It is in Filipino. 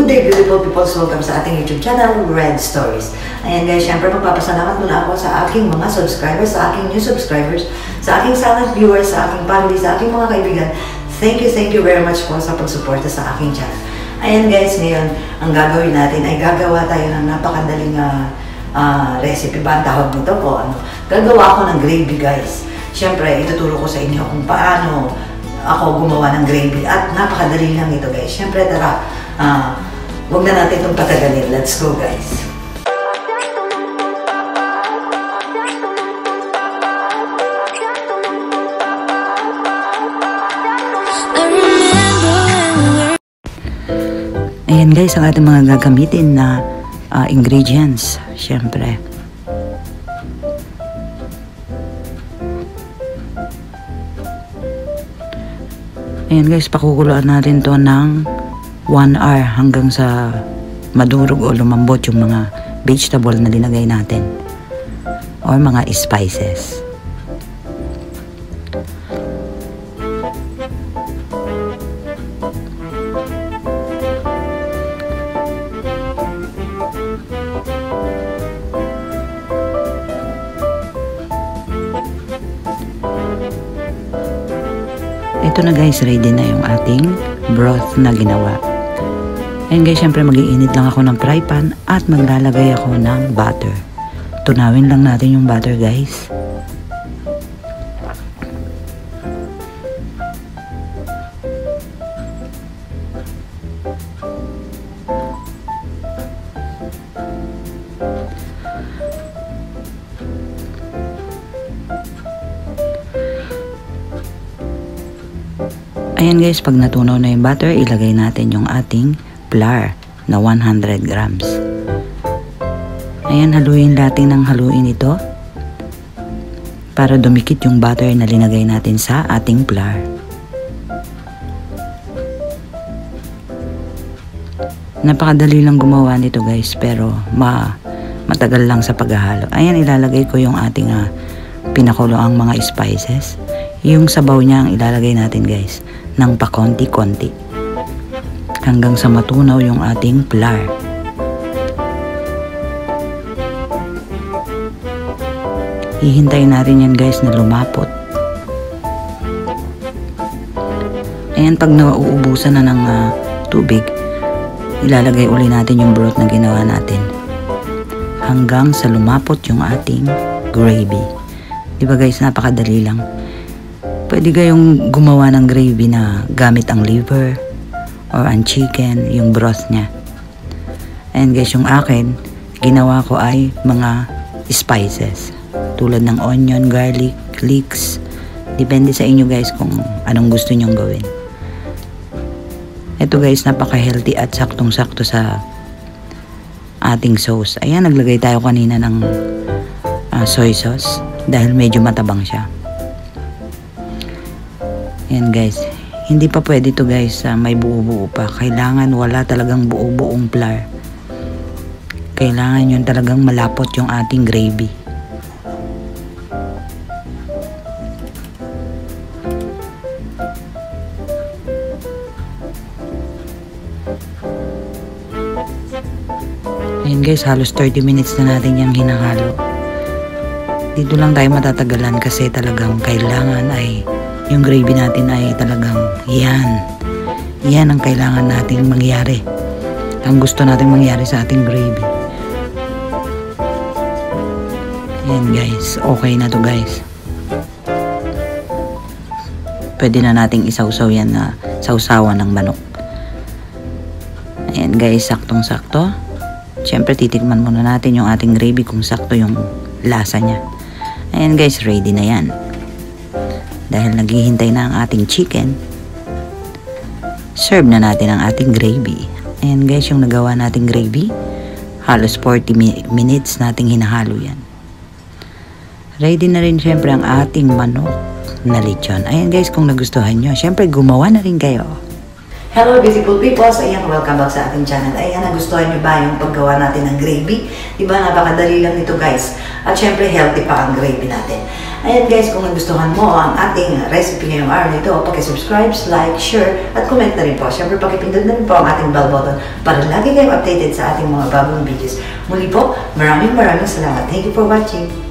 Good day, beautiful people. Welcome sa ating YouTube channel, Red Stories. Ayan guys, syempre magpapasalamat muna ako sa aking mga subscribers, sa aking new subscribers, sa aking silent viewers, sa aking family, sa aking mga kaibigan. Thank you very much po sa pagsuporta sa aking channel. Ayan guys, ngayon, ang gagawin natin ay gagawa tayo ng napakadaling recipe ba ang tawag nito po. Gagawa ako ng gravy guys. Syempre, ituturo ko sa inyo kung paano ako gumawa ng gravy at napakadali lang ito guys. Syempre, tara, huwag na natin itong patagalin. Let's go guys. Ayan guys, ang ating mga gagamitin na ingredients. Syempre, ayan guys, pakukuluan natin to ng 1 hour hanggang sa madurog o lumambot yung mga vegetable na linagay natin or mga spices. Ito na guys, ready na yung ating broth na ginawa. Ayan guys, syempre mag-iinit lang ako ng fry pan at maglalagay ako ng butter. Tunawin lang natin yung butter guys. Ayan guys, pag natunaw na yung butter, ilagay natin yung ating flour na 100 grams. Ayan, haluin natin ng haluin ito para dumikit yung butter na linagay natin sa ating flour. Napakadali lang gumawa nito guys, pero matagal lang sa paghahalo. Ayan, ilalagay ko yung ating pinakulo ang mga spices. Yung sabaw niya ang ilalagay natin guys ng pakonti-konti hanggang sa matunaw yung ating flour. Hihintayin natin yan guys na lumapot. Ayan, pag nauubusan na ng tubig, ilalagay uli natin yung broth na ginawa natin hanggang sa lumapot yung ating gravy. Diba guys, napakadali lang. Pwede kayong gumawa ng gravy na gamit ang liver or ang chicken, yung broth niya. And guys, yung akin, ginawa ko ay mga spices. Tulad ng onion, garlic, leeks. Depende sa inyo guys kung anong gusto nyong gawin. Ito guys, napaka-healthy at saktong-sakto sa ating sauce. Ayan, naglagay tayo kanina ng soy sauce dahil medyo matabang siya. Yan guys, hindi pa pwede to guys, may buo-buo pa. Kailangan wala talagang buo-buong flour. Kailangan yun talagang malapot yung ating gravy. Ayan guys, halos 30 minutes na natin yung hinahalo. Dito lang tayo matatagalan kasi talagang kailangan ay yung gravy natin ay talagang yan ang kailangan nating mangyari, ang gusto nating mangyari sa ating gravy. Yan guys, okay na to guys. Pwede na nating isawsaw yan na sausawan ng manok. Ayan guys, saktong sakto. Siyempre titikman muna natin yung ating gravy kung sakto yung lasa nya. Ayan guys, ready na yan. Dahil naghihintay na ang ating chicken, serve na natin ang ating gravy. Ayan guys, yung nagawa nating gravy, halos 40 minutes nating hinahalo yan. Ready na rin syempre ang ating manok na lechon. Ayan guys, kung nagustuhan nyo, syempre gumawa na rin kayo. Hello beautiful people! So ayan, welcome back sa ating channel. Ayan, nagustuhan nyo ba yung paggawa natin ng gravy? Diba, napakadali lang nito guys. At syempre, healthy pa ang gravy natin. Ayan guys, kung nagustuhan mo ang ating recipe ngayong araw nito, paki-subscribe, like, share, at comment na rin po. Siyempre, pakipindot na rin po ang ating bell button para lagi kayong updated sa ating mga bagong videos. Muli po, maraming salamat. Thank you for watching.